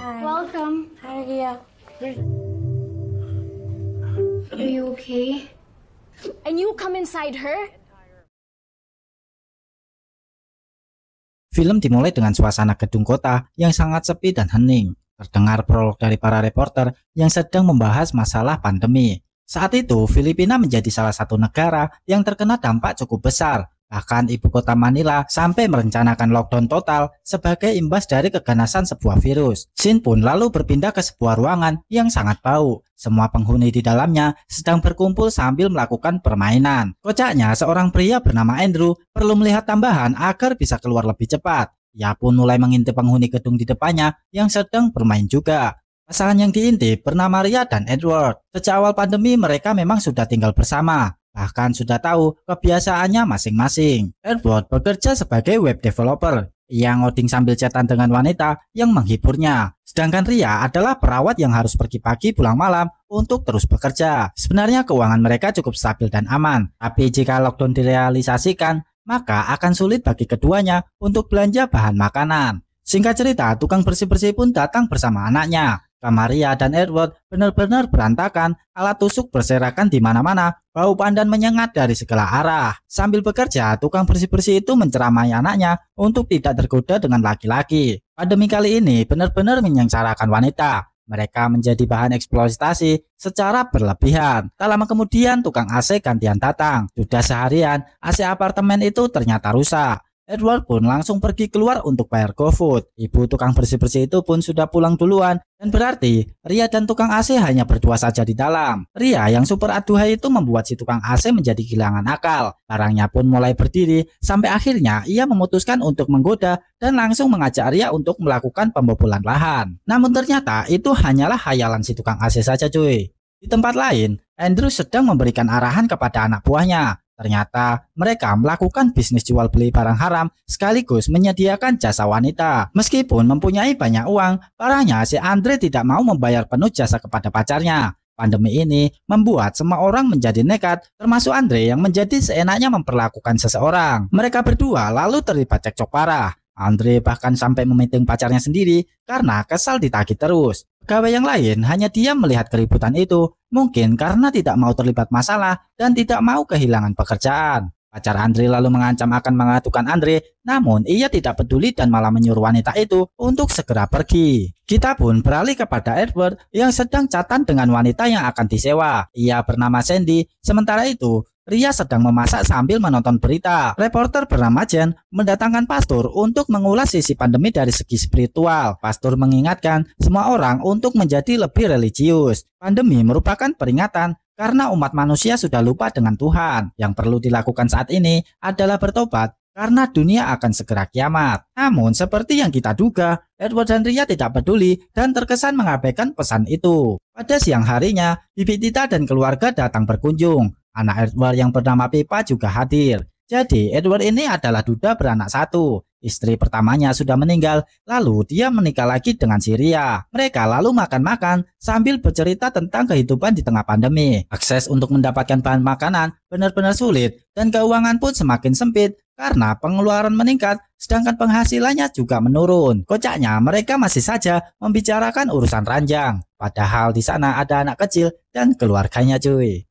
Hi. Welcome. Hi, Ria. Are you okay? And you come inside her? Film dimulai dengan suasana gedung kota yang sangat sepi dan hening. Terdengar prolog dari para reporter yang sedang membahas masalah pandemi. Saat itu, Filipina menjadi salah satu negara yang terkena dampak cukup besar. Bahkan ibu kota Manila sampai merencanakan lockdown total sebagai imbas dari keganasan sebuah virus. Scene pun lalu berpindah ke sebuah ruangan yang sangat bau. Semua penghuni di dalamnya sedang berkumpul sambil melakukan permainan. Kocaknya, seorang pria bernama Andrew perlu melihat tambahan agar bisa keluar lebih cepat. Ia pun mulai mengintip penghuni gedung di depannya yang sedang bermain juga. Pasangan yang diintip bernama Ria dan Edward. Sejak awal pandemi mereka memang sudah tinggal bersama. Bahkan sudah tahu kebiasaannya masing-masing. Edward bekerja sebagai web developer. Ia ngoding sambil chatan dengan wanita yang menghiburnya. Sedangkan Ria adalah perawat yang harus pergi pagi pulang malam untuk terus bekerja. Sebenarnya keuangan mereka cukup stabil dan aman. Tapi jika lockdown direalisasikan, maka akan sulit bagi keduanya untuk belanja bahan makanan. Singkat cerita, tukang bersih-bersih pun datang bersama anaknya. Kamar Ria dan Edward benar-benar berantakan, alat tusuk berserakan di mana-mana, bau pandan menyengat dari segala arah. Sambil bekerja, tukang bersih-bersih itu menceramai anaknya untuk tidak tergoda dengan laki-laki. Pandemi kali ini benar-benar menyengsarakan wanita. Mereka menjadi bahan eksploitasi secara berlebihan. Tak lama kemudian tukang AC gantian datang. Sudah seharian, AC apartemen itu ternyata rusak. Edward pun langsung pergi keluar untuk bayar GoFood. Ibu tukang bersih-bersih itu pun sudah pulang duluan. Dan berarti Ria dan tukang AC hanya berdua saja di dalam. Ria yang super aduhai itu membuat si tukang AC menjadi kehilangan akal. Barangnya pun mulai berdiri sampai akhirnya ia memutuskan untuk menggoda dan langsung mengajak Ria untuk melakukan pembobolan lahan. Namun ternyata itu hanyalah hayalan si tukang AC saja cuy. Di tempat lain, Andrew sedang memberikan arahan kepada anak buahnya. Ternyata mereka melakukan bisnis jual beli barang haram sekaligus menyediakan jasa wanita. Meskipun mempunyai banyak uang, parahnya si Andre tidak mau membayar penuh jasa kepada pacarnya. Pandemi ini membuat semua orang menjadi nekat, termasuk Andre yang menjadi seenaknya memperlakukan seseorang. Mereka berdua lalu terlibat cekcok parah. Andre bahkan sampai memiting pacarnya sendiri karena kesal ditagih terus. Pegawai yang lain hanya diam melihat keributan itu, mungkin karena tidak mau terlibat masalah dan tidak mau kehilangan pekerjaan. Pacar Andre lalu mengancam akan mengadukan Andre, namun ia tidak peduli dan malah menyuruh wanita itu untuk segera pergi. Kita pun beralih kepada Edward yang sedang chatan dengan wanita yang akan disewa. Ia bernama Sandy, sementara itu Ria sedang memasak sambil menonton berita. Reporter bernama Jen mendatangkan pastor untuk mengulas sisi pandemi dari segi spiritual. Pastor mengingatkan semua orang untuk menjadi lebih religius. Pandemi merupakan peringatan karena umat manusia sudah lupa dengan Tuhan. Yang perlu dilakukan saat ini adalah bertobat karena dunia akan segera kiamat. Namun seperti yang kita duga, Edward dan Ria tidak peduli dan terkesan mengabaikan pesan itu. Pada siang harinya, Bibi Tita dan keluarga datang berkunjung. Anak Edward yang bernama Pipa juga hadir. Jadi Edward ini adalah duda beranak satu. Istri pertamanya sudah meninggal, lalu dia menikah lagi dengan si Ria. Mereka lalu makan-makan sambil bercerita tentang kehidupan di tengah pandemi. Akses untuk mendapatkan bahan makanan benar-benar sulit dan keuangan pun semakin sempit karena pengeluaran meningkat sedangkan penghasilannya juga menurun. Kocaknya mereka masih saja membicarakan urusan ranjang. Padahal di sana ada anak kecil dan keluarganya cuy.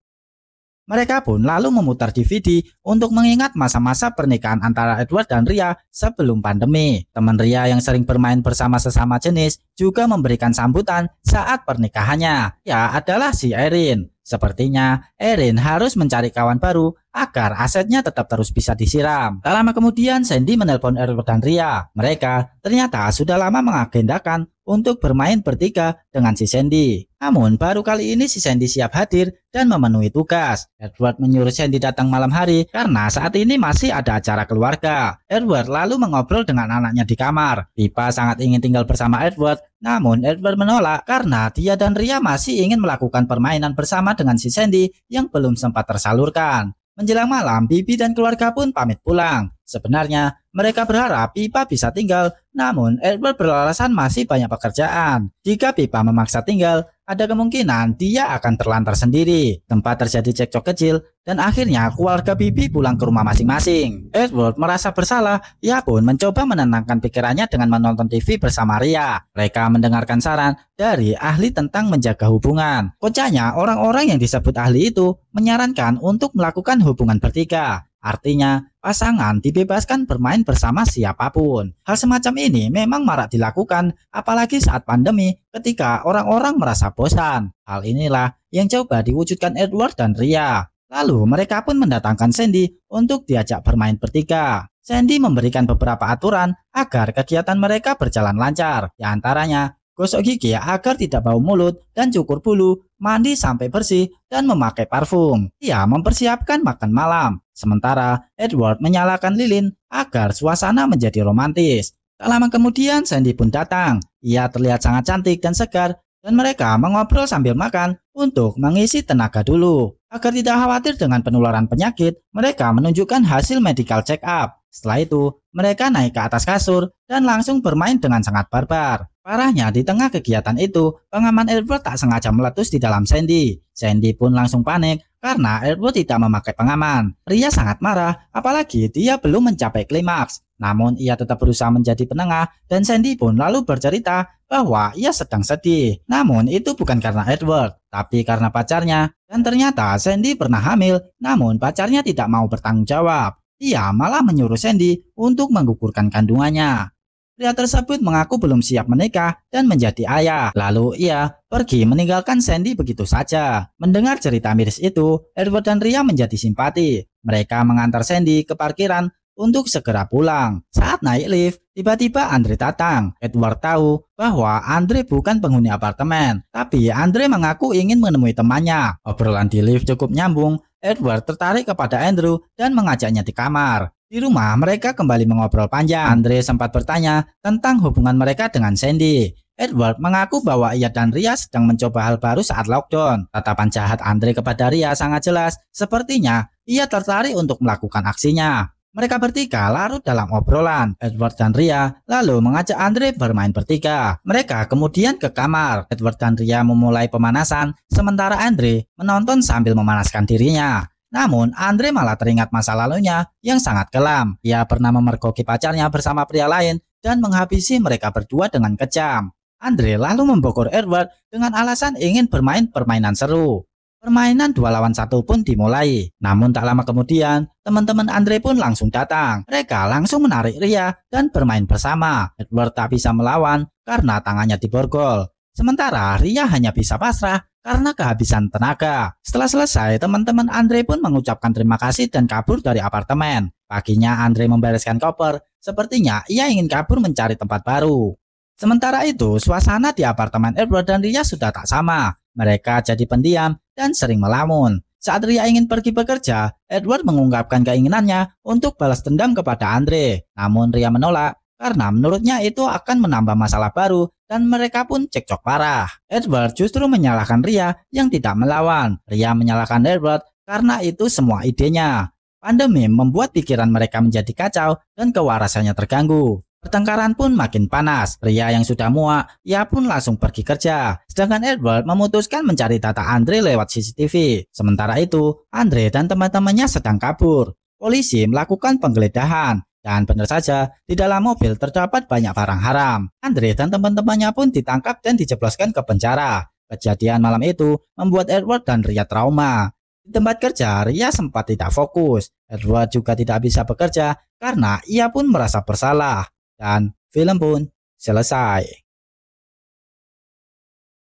Mereka pun lalu memutar DVD untuk mengingat masa-masa pernikahan antara Edward dan Ria sebelum pandemi. Teman Ria yang sering bermain bersama sesama jenis juga memberikan sambutan saat pernikahannya. Ya adalah si Erin. Sepertinya Erin harus mencari kawan baru agar asetnya tetap terus bisa disiram. Tak lama kemudian Sandy menelpon Edward dan Ria. Mereka ternyata sudah lama mengagendakan untuk bermain bertiga dengan si Sandy. Namun baru kali ini si Sandy siap hadir dan memenuhi tugas. Edward menyuruh Sandy datang malam hari karena saat ini masih ada acara keluarga. Edward lalu mengobrol dengan anaknya di kamar. Pipa sangat ingin tinggal bersama Edward, namun Edward menolak karena dia dan Ria masih ingin melakukan permainan bersama dengan si Sandy yang belum sempat tersalurkan. Menjelang malam, Bibi dan keluarga pun pamit pulang. Sebenarnya mereka berharap Pipa bisa tinggal, namun Edward beralasan masih banyak pekerjaan. Jika Pipa memaksa tinggal, ada kemungkinan dia akan terlantar sendiri. Tempat terjadi cekcok kecil dan akhirnya keluarga Bibi pulang ke rumah masing-masing. Edward merasa bersalah, ia pun mencoba menenangkan pikirannya dengan menonton TV bersama Ria. Mereka mendengarkan saran dari ahli tentang menjaga hubungan. Kocaknya orang-orang yang disebut ahli itu menyarankan untuk melakukan hubungan bertiga. Artinya, pasangan dibebaskan bermain bersama siapapun. Hal semacam ini memang marak dilakukan, apalagi saat pandemi ketika orang-orang merasa bosan. Hal inilah yang coba diwujudkan Edward dan Ria. Lalu mereka pun mendatangkan Sandy untuk diajak bermain bertiga. Sandy memberikan beberapa aturan agar kegiatan mereka berjalan lancar. Di antaranya, gosok gigi agar tidak bau mulut dan cukur bulu, mandi sampai bersih, dan memakai parfum. Ia mempersiapkan makan malam. Sementara Edward menyalakan lilin agar suasana menjadi romantis. Tak lama kemudian Sandy pun datang. Ia terlihat sangat cantik dan segar dan mereka mengobrol sambil makan untuk mengisi tenaga dulu. Agar tidak khawatir dengan penularan penyakit, mereka menunjukkan hasil medical check up. Setelah itu, mereka naik ke atas kasur dan langsung bermain dengan sangat barbar. Parahnya, di tengah kegiatan itu, pengaman Edward tak sengaja meletus di dalam Sandy. Sandy pun langsung panik karena Edward tidak memakai pengaman. Ria sangat marah, apalagi dia belum mencapai klimaks. Namun ia tetap berusaha menjadi penengah dan Sandy pun lalu bercerita bahwa ia sedang sedih. Namun itu bukan karena Edward, tapi karena pacarnya. Dan ternyata Sandy pernah hamil, namun pacarnya tidak mau bertanggung jawab. Ia malah menyuruh Sandy untuk menggugurkan kandungannya. Pria tersebut mengaku belum siap menikah dan menjadi ayah. Lalu ia pergi meninggalkan Sandy begitu saja. Mendengar cerita miris itu, Edward dan Ria menjadi simpati. Mereka mengantar Sandy ke parkiran untuk segera pulang. Saat naik lift, tiba-tiba Andre datang. Edward tahu bahwa Andre bukan penghuni apartemen, tapi Andre mengaku ingin menemui temannya. Obrolan di lift cukup nyambung. Edward tertarik kepada Andrew dan mengajaknya di kamar. Di rumah mereka kembali mengobrol panjang. Andre sempat bertanya tentang hubungan mereka dengan Sandy. Edward mengaku bahwa ia dan Ria sedang mencoba hal baru saat lockdown. Tatapan jahat Andre kepada Ria sangat jelas. Sepertinya ia tertarik untuk melakukan aksinya. Mereka bertiga larut dalam obrolan. Edward dan Ria lalu mengajak Andre bermain bertiga. Mereka kemudian ke kamar. Edward dan Ria memulai pemanasan, sementara Andre menonton sambil memanaskan dirinya. Namun Andre malah teringat masa lalunya yang sangat kelam. Ia pernah memergoki pacarnya bersama pria lain dan menghabisi mereka berdua dengan kejam. Andre lalu membokor Edward dengan alasan ingin bermain permainan seru. Permainan 2 lawan 1 pun dimulai. Namun tak lama kemudian, teman-teman Andre pun langsung datang. Mereka langsung menarik Ria dan bermain bersama. Edward tak bisa melawan karena tangannya diborgol. Sementara Ria hanya bisa pasrah karena kehabisan tenaga. Setelah selesai, teman-teman Andre pun mengucapkan terima kasih dan kabur dari apartemen. Paginya Andre membereskan koper. Sepertinya ia ingin kabur mencari tempat baru. Sementara itu, suasana di apartemen Edward dan Ria sudah tak sama. Mereka jadi pendiam dan sering melamun. Saat Ria ingin pergi bekerja, Edward mengungkapkan keinginannya untuk balas dendam kepada Andre. Namun Ria menolak karena menurutnya itu akan menambah masalah baru dan mereka pun cekcok parah. Edward justru menyalahkan Ria yang tidak melawan. Ria menyalahkan Edward karena itu semua idenya. Pandemi membuat pikiran mereka menjadi kacau dan kewarasannya terganggu. Pertengkaran pun makin panas. Ria yang sudah muak, ia pun langsung pergi kerja. Sedangkan Edward memutuskan mencari data Andre lewat CCTV. Sementara itu, Andre dan teman-temannya sedang kabur. Polisi melakukan penggeledahan. Dan benar saja, di dalam mobil terdapat banyak barang haram. Andre dan teman-temannya pun ditangkap dan dijebloskan ke penjara. Kejadian malam itu membuat Edward dan Ria trauma. Di tempat kerja, Ria sempat tidak fokus. Edward juga tidak bisa bekerja karena ia pun merasa bersalah. Dan film pun selesai.